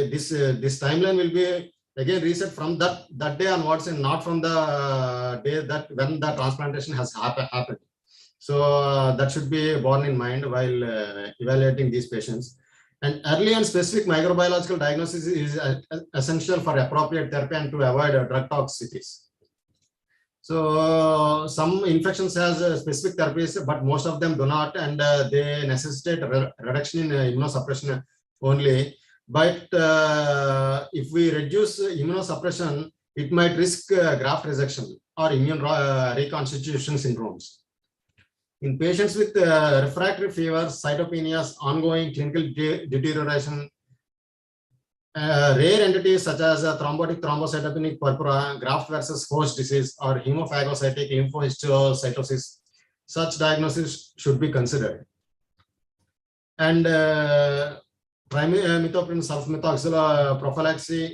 Speaker 4: this timeline will be again reset from that day onwards, and not from the day that when the transplantation has happened. So that should be borne in mind while evaluating these patients. And early and specific microbiological diagnosis is essential for appropriate therapy and to avoid drug toxicities. So some infections has specific therapies, but most of them do not, and they necessitate reduction in immunosuppression only. But if we reduce immunosuppression, it might risk graft rejection or immune reconstitution syndromes. In patients with refractory fever, cytopenias, ongoing clinical deterioration, rare entities such as thrombotic thrombocytopenic purpura, graft versus host disease, or hemophagocytic lymphohistiocytosis, such diagnosis should be considered. And trimethoprim sulfamethoxyl prophylaxis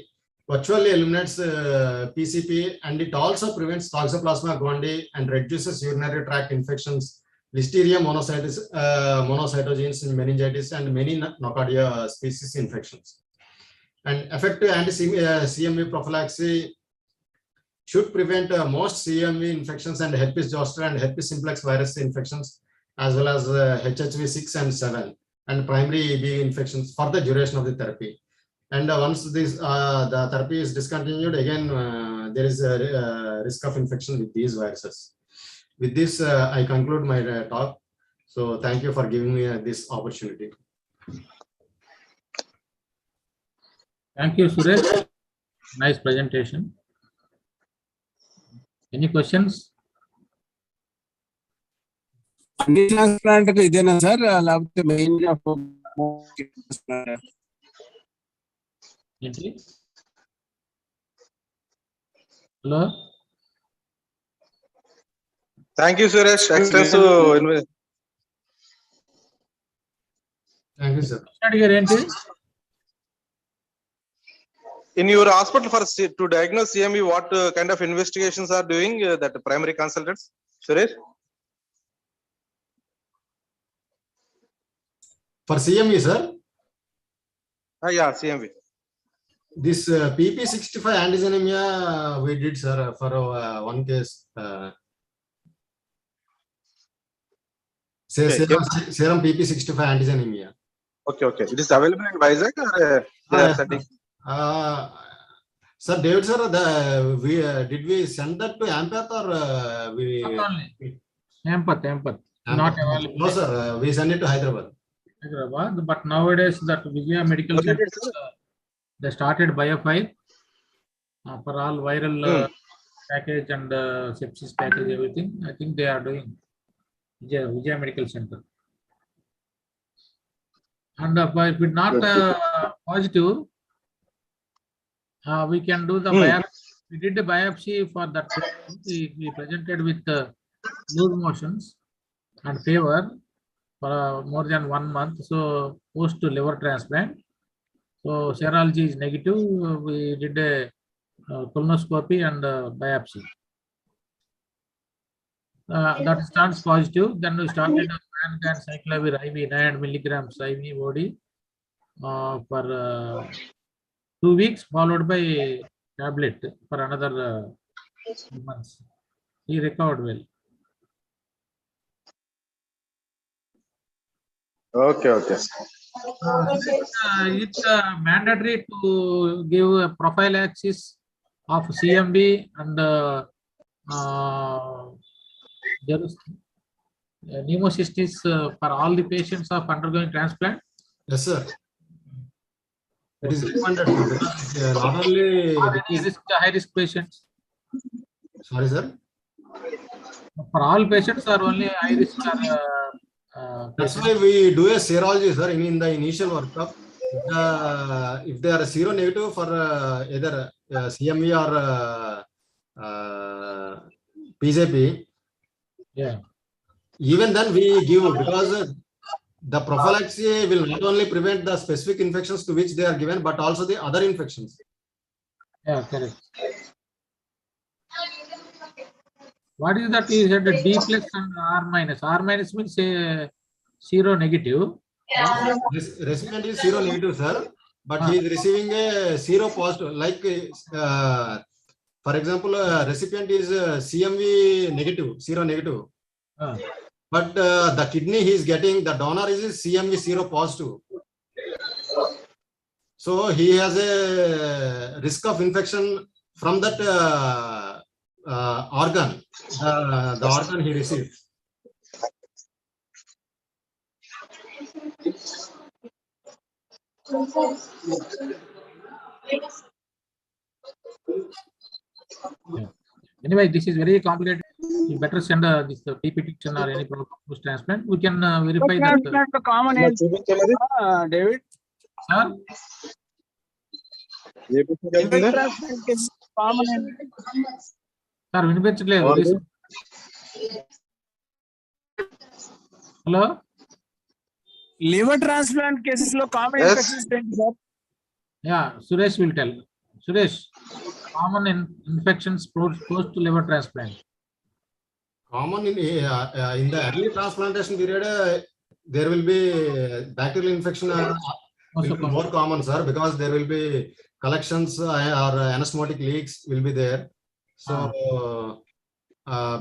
Speaker 4: virtually eliminates PCP, and it also prevents Toxoplasma gondii and reduces urinary tract infections, Listeria monocytogenes, meningitis, and many Nocardia species infections. And effective anti-CMV prophylaxis should prevent most CMV infections and herpes zoster and herpes simplex virus infections, as well as HHV 6 and 7 and primary EB infections for the duration of the therapy. And once this the therapy is discontinued, again there is a risk of infection with these viruses. With this, I conclude my talk. So thank you for giving me this opportunity.
Speaker 3: Thank you, Suresh. Nice presentation. Any questions?
Speaker 6: Transplant idena sir, labte main
Speaker 3: Hello.
Speaker 2: Thank you, Suresh. Extensive.
Speaker 4: Thank you, sir.
Speaker 2: In your hospital to diagnose CMV, what kind of investigations are doing that primary consultants, Suresh?
Speaker 4: For CMV, sir?
Speaker 2: Yeah, CMV.
Speaker 4: This PP65 antigenemia we did, sir, for one case. Serum PP65 antigenemia.
Speaker 2: Okay. It is available in Vizag or they are sending?
Speaker 4: Sir, David, sir, did we send that to Ampath or we?
Speaker 3: Not only. Ampath. Not available.
Speaker 4: No, sir, we send it to Hyderabad.
Speaker 3: But nowadays that Vijaya Medical Center, they started Bio5 for all viral package and sepsis package, everything. I think they are doing Vijaya Medical Center. And if it's not positive, we can do the biopsy. We did the biopsy for that. We presented with loose motions and fever for more than 1 month. So post liver transplant. So serology is negative. We did a colonoscopy and biopsy. That stands positive. Then we started a cyclovir IV 900 milligrams IV body for 2 weeks, followed by tablet for another 2 months. He recovered well.
Speaker 2: Okay.
Speaker 3: It's mandatory to give a prophylaxis of CMV and there is pneumocystis for all the patients of undergoing transplant.
Speaker 4: Yes, sir. It is recommended because not only
Speaker 3: high risk patients.
Speaker 4: Sorry, sir.
Speaker 3: For all patients or only high risk
Speaker 4: That's why we do a serology, sir, in the initial workup. If they are seronegative for either CMV or PJP, even then we give, because the prophylaxis will not only prevent the specific infections to which they are given, but also the other infections.
Speaker 3: Yeah, correct. What is that? You said D plus and R minus. R minus means seronegative.
Speaker 5: Yeah.
Speaker 4: Recipient is seronegative, sir, but he is receiving a seropositive. Like, for example, recipient is CMV negative, seronegative. But the kidney he is getting, the donor is CMV seropositive. So he has a risk of infection from that organ, the organ he receives.
Speaker 3: Anyway, this is very complicated. You better send this PPT or any post transplant. We can verify that.
Speaker 6: Transplant common ఏంటి, David?
Speaker 3: Sir,
Speaker 6: Liver transplant cases common ఏంటి?
Speaker 3: sir, వినిపించట్లేదు. Hello.
Speaker 6: Liver transplant cases లో common
Speaker 2: Yes.
Speaker 6: infections ఏంటి sir?
Speaker 3: Yeah, Suresh will tell. Suresh, common infections post to liver transplant.
Speaker 4: Common in the early transplantation period, there will be bacterial infection will be more common, sir, because there will be collections or anesthetic leaks will be there. So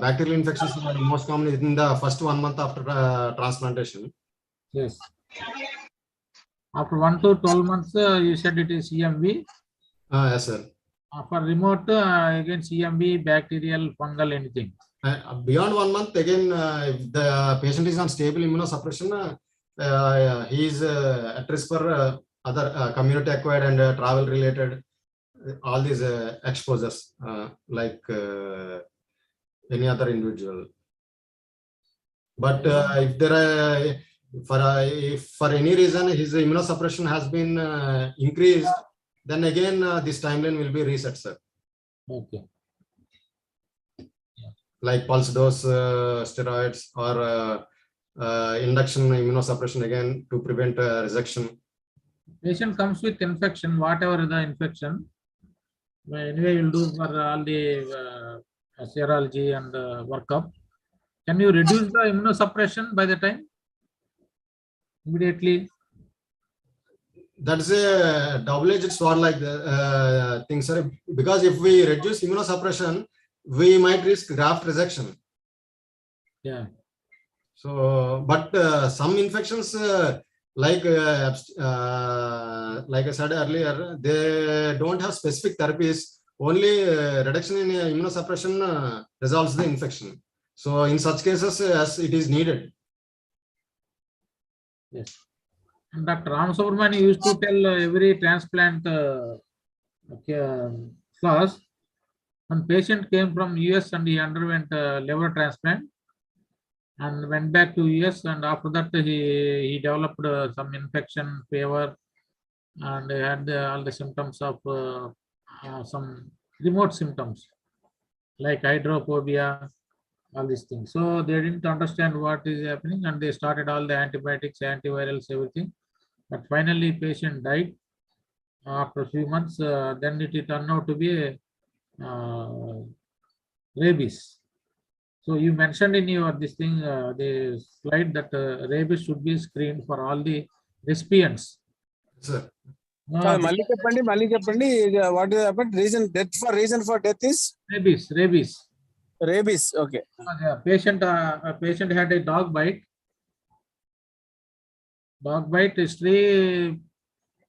Speaker 4: bacterial infections are most common in the first 1 month after transplantation.
Speaker 3: Yes. After 1 to 12 months, you said it is CMV.
Speaker 4: Yes, sir.
Speaker 3: For remote, again CMV, bacterial, fungal, anything.
Speaker 4: Beyond 1 month, again, if the patient is on stable immunosuppression, he is at risk for other community acquired and travel related, all these exposures, like any other individual. But if there are, if for any reason his immunosuppression has been increased, then again this timeline will be reset, sir.
Speaker 3: Okay.
Speaker 4: Like pulse dose steroids or induction immunosuppression again to prevent rejection.
Speaker 3: Patient comes with infection, whatever the infection. Anyway, you'll do for all the serology and workup. Can you reduce the immunosuppression by the time? Immediately?
Speaker 4: That is a double-edged sword like the thing, sir. Because if we reduce immunosuppression, we might risk graft rejection.
Speaker 3: Yeah.
Speaker 4: So, but some infections, like I said earlier, they don't have specific therapies. Only reduction in immunosuppression resolves the infection. So, in such cases, as it is needed.
Speaker 3: Yes. And Dr. Ram Subramanian used to tell every transplant class, one patient came from US and he underwent liver transplant and went back to US, and after that he developed some infection, fever, and had all the symptoms of some remote symptoms like hydrophobia, all these things. So they didn't understand what is happening and they started all the antibiotics, antivirals, everything. But finally patient died after a few months. Then it turned out to be rabies. So you mentioned in your this thing, the slide, that rabies should be screened for all the recipients.
Speaker 4: Sir.
Speaker 6: మళ్ళీ చెప్పండి what is happened? Reason for death is rabies. Okay.
Speaker 3: A patient had a dog bite history.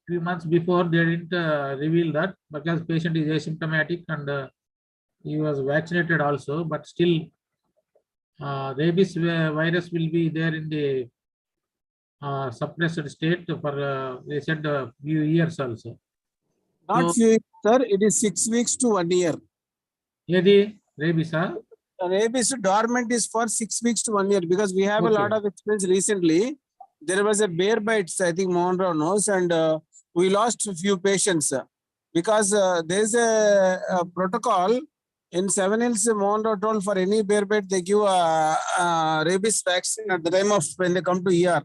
Speaker 3: Few months before they didn't reveal that because patient is asymptomatic and he was vaccinated also, but still rabies virus will be there in the suppressed state for they said a few years also.
Speaker 6: Not
Speaker 3: So,
Speaker 6: few, sir, it is 6 weeks to 1 year.
Speaker 3: Rabies,
Speaker 6: Rabies dormant is for 6 weeks to 1 year because we have a lot of experience recently. There was a bear bites, I think Monroe knows, and we lost a few patients because there is a protocol in 7 Hills. Monroe told for any bear bite they give a rabies vaccine at the time of when they come to ER.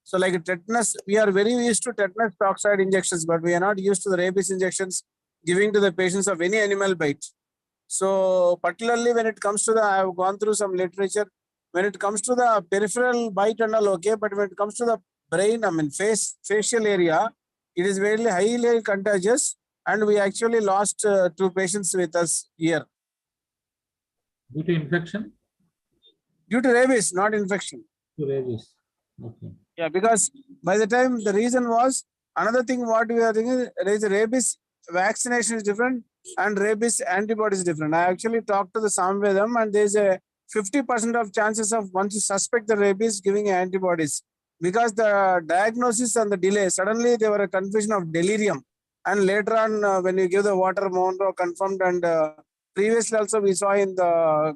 Speaker 6: So like tetanus, we are very used to tetanus toxoid injections, but we are not used to the rabies injections giving to the patients of any animal bite. So particularly when it comes to the, I have gone through some literature, when it comes to the peripheral bite and all okay, but when it comes to the brain, I mean facial area, it is very highly contagious, and we actually lost 2 patients with us here.
Speaker 3: due to infection?
Speaker 6: Due to rabies, not infection.
Speaker 3: To rabies. Okay.
Speaker 6: Yeah, because by the time the reason was another thing what we are thinking is rabies vaccination is different and rabies antibodies is different. I actually talked to the Samvedam and there is a 50% of chances of once you suspect the rabies giving antibodies because the diagnosis and the delay, suddenly there were a confusion of delirium, and later on when you give the water, Monroe confirmed and previously also we saw in the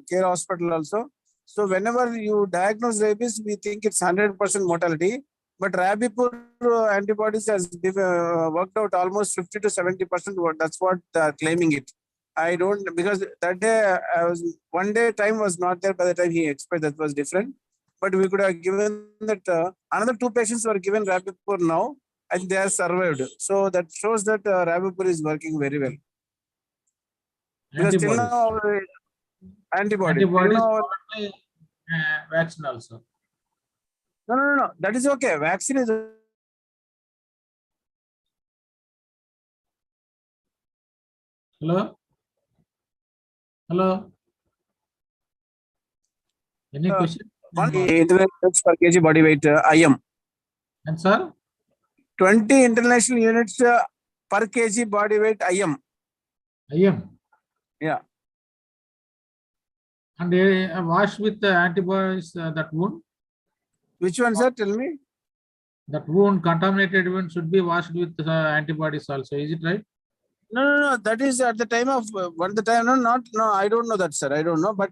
Speaker 6: care hospital also. So whenever you diagnose rabies, we think it's 100% mortality. But Rabipur antibodies has worked out almost 50 to 70%. That's what they're claiming it. I don't, because that day one day time was not there by the time he expired. That was different. But we could have given that another 2 patients were given Rabipur now, and they are survived. So that shows that Rabipur is working very well. Because till
Speaker 3: Antibodies.
Speaker 6: now, antibody.
Speaker 3: Antibodies
Speaker 6: Till now,
Speaker 3: followed by vaccine also.
Speaker 6: no. That is okay. Vaccine is
Speaker 3: Hello? Hello? Any question?
Speaker 6: 1 international units per kg body weight IM.
Speaker 3: And sir?
Speaker 6: 20 international units per kg body weight IM.
Speaker 3: IM.
Speaker 6: Yeah.
Speaker 3: And wash with the antibodies that wound.
Speaker 6: Which one, sir? Tell me.
Speaker 3: That wound, contaminated wound should be washed with antibodies also. Is it right?
Speaker 6: No. That is at the time of No, I don't know that, sir. I don't know. But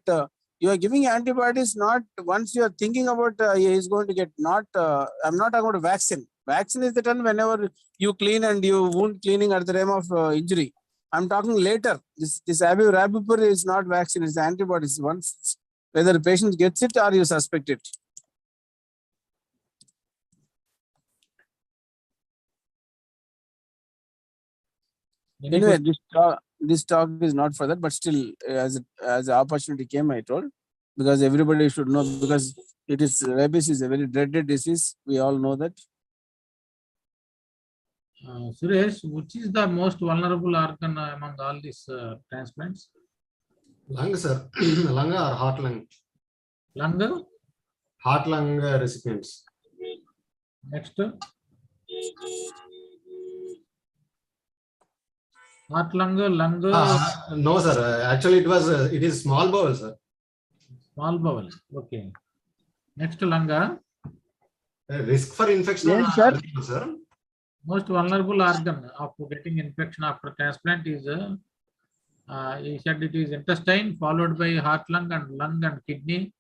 Speaker 6: you are giving antibodies not once you are thinking about he is going to get not. I'm not talking about vaccine. Vaccine is the time whenever you clean and you wound cleaning at the time of injury. I'm talking later. This Rabipur is not vaccine. It's antibodies. Once whether the patient gets it or you suspect it. Anyway, this talk is not for that, but still, as the opportunity came, I told, because everybody should know, because rabies is a very dreaded disease. We all know that.
Speaker 3: Suresh, which is the most vulnerable organ among all these transplants?
Speaker 4: Lung, sir. Lung or heart lung?
Speaker 3: Lung?
Speaker 4: Heart lung recipients.
Speaker 3: Next. Heart lung.
Speaker 4: No, sir. Actually, it is small bowel, sir.
Speaker 3: Small bowel. Okay. Next, lung.
Speaker 4: Risk for infection.
Speaker 6: Yes, sir.
Speaker 4: Sir.
Speaker 3: Most vulnerable organ of getting infection after transplant is, he said it is intestine, followed by heart lung and kidney.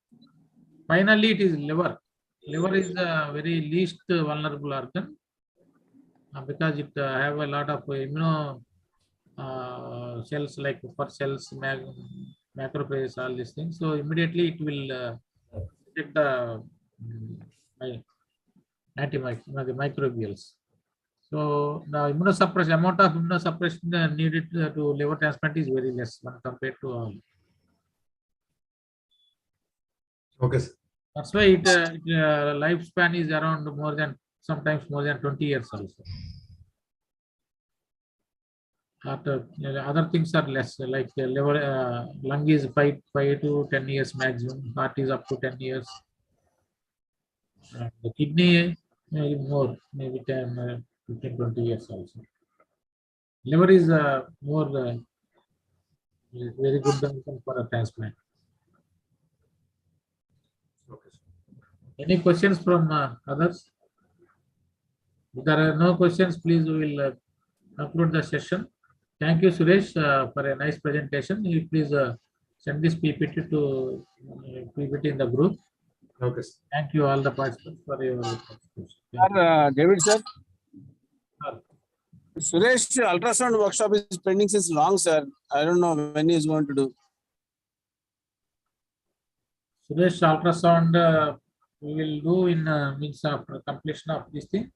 Speaker 3: Finally, it is liver. Liver is the very least vulnerable organ because it have a lot of immuno cells like for cells, macrophages, all these things. So immediately it will detect the microbials. So the immunosuppression, amount of immunosuppression needed to liver transplant is very less when compared to all.
Speaker 4: Okay, sir.
Speaker 3: That's why it lifespan is around sometimes more than 20 years also. After other things are less, like liver, lung is 5 to 10 years maximum. Heart is up to 10 years. The kidney maybe more, maybe 10, 15, 20 years also. Liver is more very good for a transplant.
Speaker 4: Okay, sir.
Speaker 3: Any questions from others? If there are no questions, please we will conclude the session. Thank you, Suresh, for a nice presentation. You please send this PPT to PPT in the group.
Speaker 4: Okay, sir.
Speaker 3: Thank you all the participants for your participation.
Speaker 6: David, sir.
Speaker 3: Sir.
Speaker 6: Suresh, ultrasound workshop is pending since long, sir. I don't know when he is going to do.
Speaker 3: Suresh, ultrasound we will do in means after completion of this thing.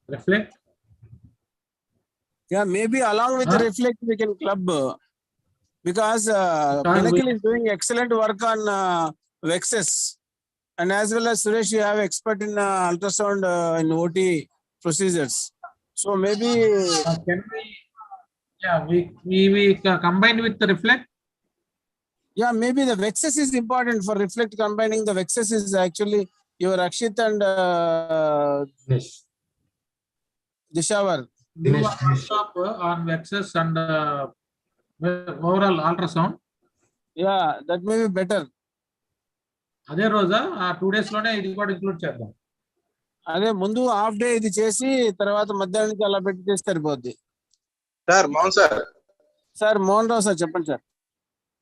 Speaker 3: Reflect.
Speaker 6: Yeah, maybe along with the reflect we can club, because Pinnacle is doing excellent work on Vexus, and as well as Suresh, you have expert in ultrasound in OT procedures. So maybe
Speaker 3: can we combine with the reflect?
Speaker 6: Yeah, maybe the Vexus is important for reflect. Combining the Vexus is actually your Akshit and Dishavar.
Speaker 3: Workshop on Vexus and overall ultrasound.
Speaker 6: Yeah, that may be better.
Speaker 3: అదే రోజా 2 days లోనే ఇది కూడా include చేద్దాం.
Speaker 6: అదే ముందు half day ఇది చేసి తర్వాత మధ్యాహ్నం నుంచి అలా పెట్టి చేస్తే సరిపోద్ది.
Speaker 2: Sir మౌన్ sir
Speaker 6: sir Mohan Rao sir చెప్పండి సార్.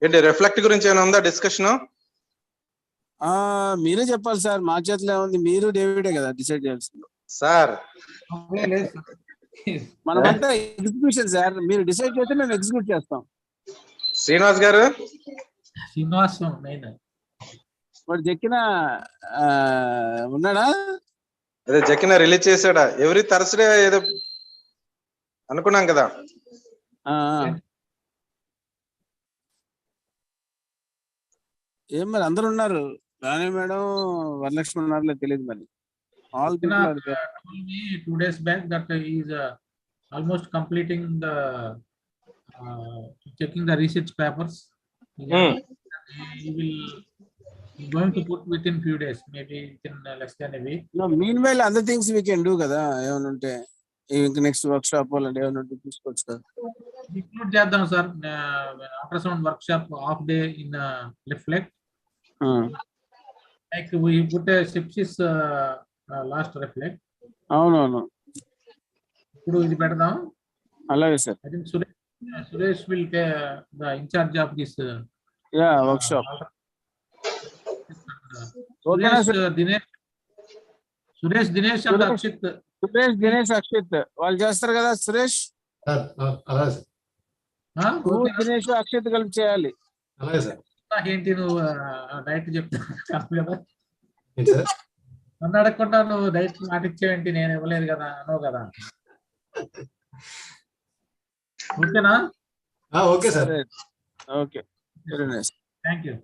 Speaker 2: ఏంటి రిఫ్లెక్ట్ గురించి ఏమైనా ఉందా డిస్కషన్?
Speaker 6: మీరే చెప్పాలి సార్, మా చేతిలో ఏముంది, మీరు డేవిడే కదా డిసైడ్ చేయాల్సింది
Speaker 2: సార్.
Speaker 6: మనమంతా ఎగ్జిక్యూషన్ సార్, మీరు డిసైడ్ చేస్తే మేము ఎగ్జిక్యూట్ చేస్తాం.
Speaker 2: శ్రీనివాస్ గారు.
Speaker 3: శ్రీనివాసం మెయిన్
Speaker 6: వాడు జక్కిన ఉన్నాడా?
Speaker 2: అదే జక్కిన రిలీజ్ చేశాడా? ఎవ్రీ థర్స్డే ఏదో అనుకున్నాం కదా.
Speaker 6: ఏం మరి అందరు ఉన్నారు, రాణి మేడం, వరలక్ష్మి ఉన్నారులే తెలియదు మరి. All people are there.
Speaker 3: 2 days back that he is almost completing the checking the research papers. He will going to put within few days, maybe within less than a week.
Speaker 6: No, meanwhile other things we can do కదా, ఏమైనా ఉంటే next work shop అలాంటి ఏమైనా ఉంటే తీసుకోవచ్చు కదా.
Speaker 3: Include చేద్దాం sir, ultrasound work shop half day in reflect. Like we put a sepsis last reflect.
Speaker 6: అవునవును,
Speaker 3: ఇప్పుడు ఇది పెడదాం.
Speaker 6: అలాగే sir.
Speaker 3: I think Suresh will take the in charge of this
Speaker 6: workshop.
Speaker 3: Suresh Dinesh and Akshit.
Speaker 6: Suresh Dinesh Akshit వాళ్ళు చేస్తారు కదా. సురేష్ దినేష్ అక్షిత్ కలిపి చేయాలి.
Speaker 4: అలాగే సార్.
Speaker 3: ఏంటి నువ్వు డైట్ చెప్తావు కదా, నన్ను అడగకుండా నువ్వు డైట్ మాటిచ్చేవేంటి, నేను ఇవ్వలేదు కదా అనవు కదా. ఓకేనా?
Speaker 4: Okay sir.
Speaker 6: Okay, very nice,
Speaker 3: thank you.